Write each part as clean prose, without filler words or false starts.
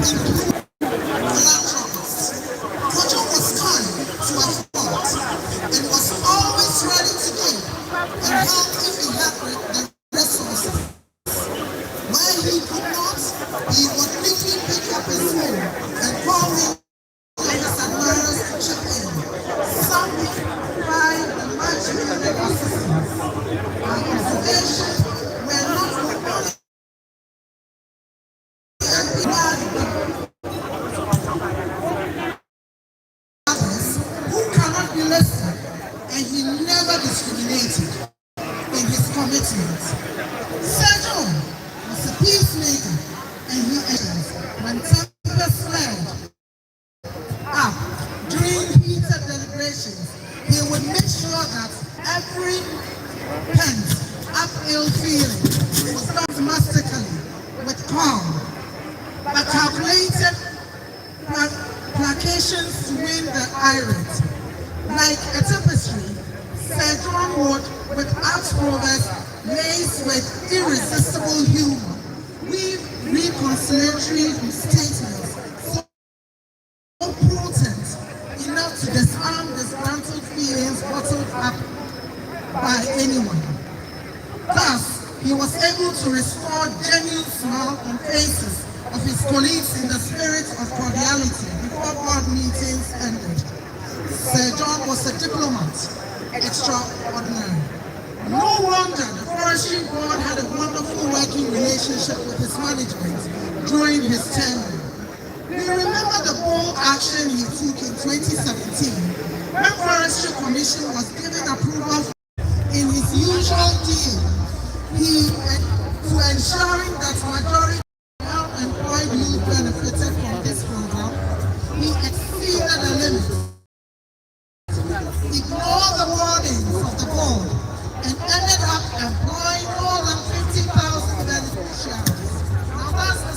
philanthropist. Kojo was kind to a fault and was always ready to give and help if he had the resources. Where he could not, he would quickly pick up his phone and call him his admirers to chip in. Some find the marginal assistance. My observation were not only others who cannot be listed, and he never discriminated in his commitment. Sergio was a peacemaker, and he acted when tempers flared up during heated deliberations. He would make sure that every pent up ill feeling was done domestically with calm but calculated placations to win the irate. Like a tapestry, Sir John Wood, with arch rovers laced with irresistible humor, weave reconciliatory statements so potent enough to disarm disgruntled feelings bottled up by anyone. Thus, he was able to restore genuine smile on faces of his colleagues in the spirit of cordiality before board meetings ended. Sir John was a diplomat, extraordinary. No wonder the Forestry Board had a wonderful working relationship with his management during his tenure. We remember the bold action he took in 2017 when Forestry Commission was given approval in his usual deal to ensuring that majority unemployed youth benefited from this program. He exceeded the limit, ignored the warnings of the board, and ended up employing more than 50,000 beneficiaries. Now that's the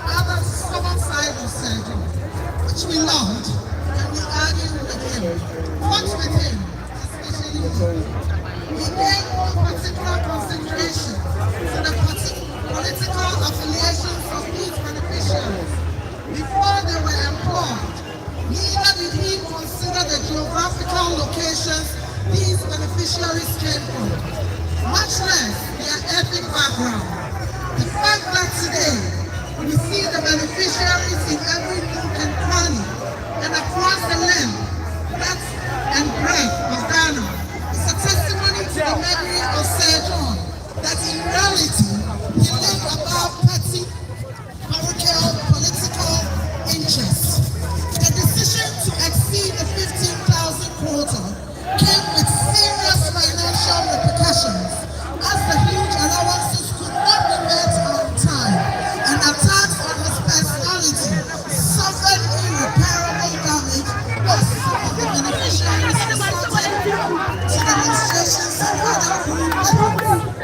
other stubborn side of Sergio, which we loved, and we argued with him. What with him, especially me. He gave more particular consideration to the political affiliations of these beneficiaries before they were employed. Neither did he consider the geographical locations these beneficiaries came from, much less their ethnic background. The fact that today we see the beneficiaries in every nook and cranny and across the length, breadth and breadth of Ghana is a testimony to the memory of Sir John that in reality he lived above petty parochial political interests. The decision to exceed the 15,000 quota came with serious financial repercussions as the huge allowances could not be met on time, and attacks on his personality suffered irreparable damage as some of the beneficiaries resorted to demonstrations and other group efforts.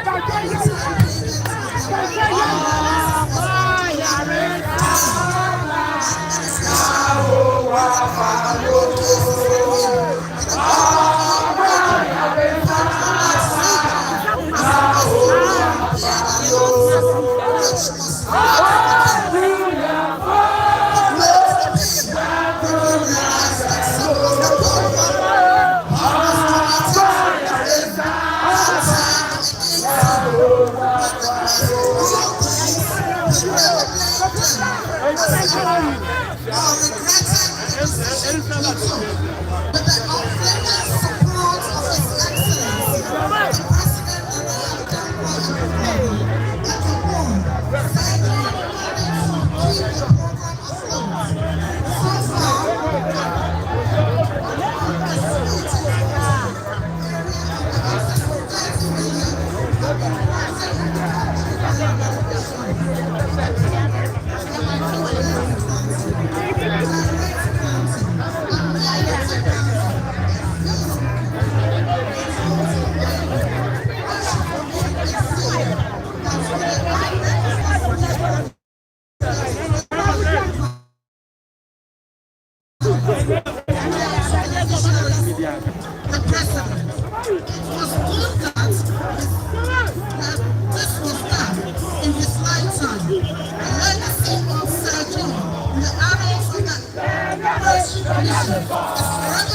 Forestry Commission is collaborating with the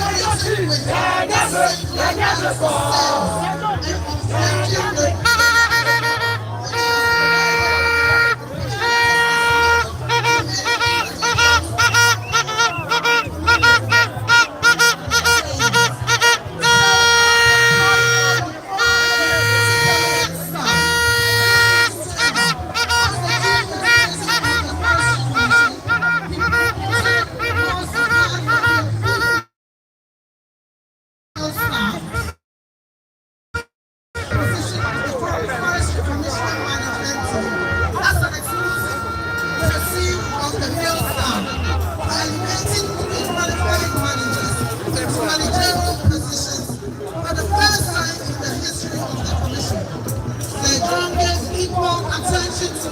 state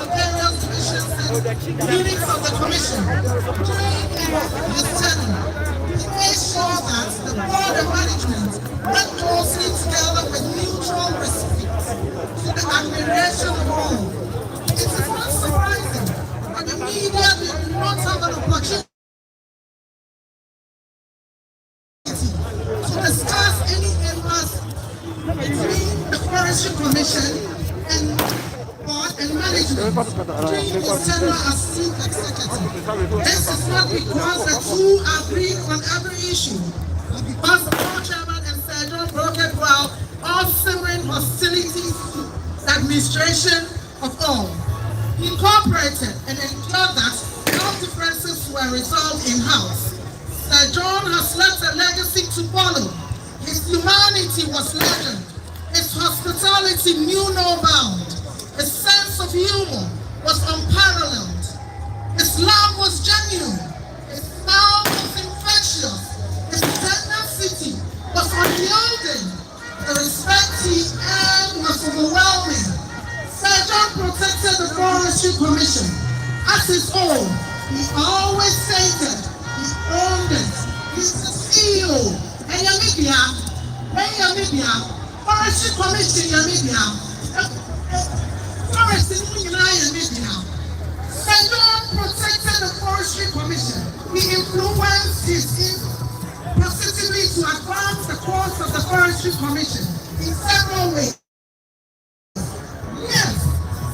government for sales and obtaining the units of the Commission during his tenure. He made sure that the board of management worked closely together with mutual respect to the admiration of all. It is not surprising that the media did not have an opportunity to discuss any impasse between the Forestry Commission and management during his tenure as chief executive. This is not because the two agreed on every issue, but because the board chairman and Sir John brokered well all simmering hostilities to the administration of all. He cooperated and ensured that all differences were resolved in-house. Sir John has left a legacy to follow. His humanity was legend. His hospitality knew no bound. His sense of humor was unparalleled. His love was genuine. His smile was infectious. His tenacity was unyielding. The respect he earned was overwhelming. Sir John protected the Forestry Commission as his own. He always stated he owned it. He's the CEO. And Yamibia, Forestry Commission Yamibia. Sir John protected the Forestry Commission. He influenced his positively to advance the cause of the Forestry Commission in several ways. Yes,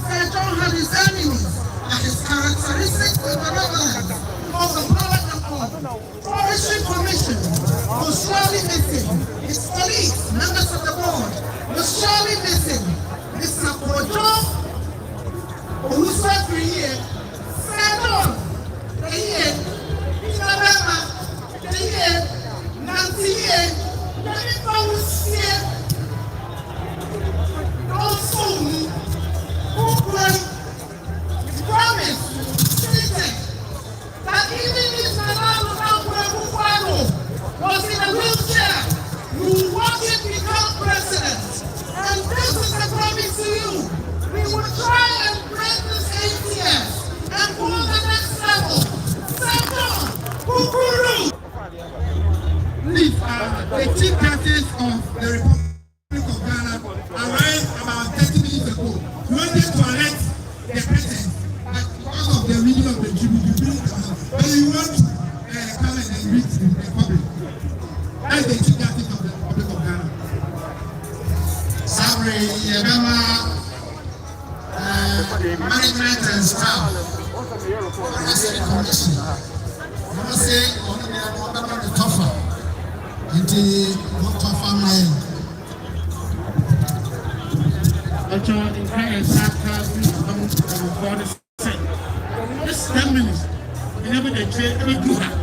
Sir John had his enemies, and his characteristics were benevolent of the product of all. Forestry Commission was surely missing. His colleagues, members of the board, was surely missing. Mr. Kojo, who said for a year, Sir John, the year, November, the year, Nancy year, the was here, also, who promised, stated, that even if Madame was in a wheelchair, you will watch him become president. And this is a promise to you. We will try and break this 8 years and go to the next level. Second, Kukuru. Please, the Chief Justice of the Republic of Ghana arrived about 30 minutes ago. We wanted to elect the president, but because of the reading of the tribute, you bring it on. But you want to come and read the public. That is the Chief Justice of the Republic of Ghana. Sorry, management and staff. Forestry Commission. I want to say, on the tougher. It's not tougher man. Actually, in kind of sarcasm, for the same. Just 10 minutes. You never did trade, every do that.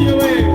away.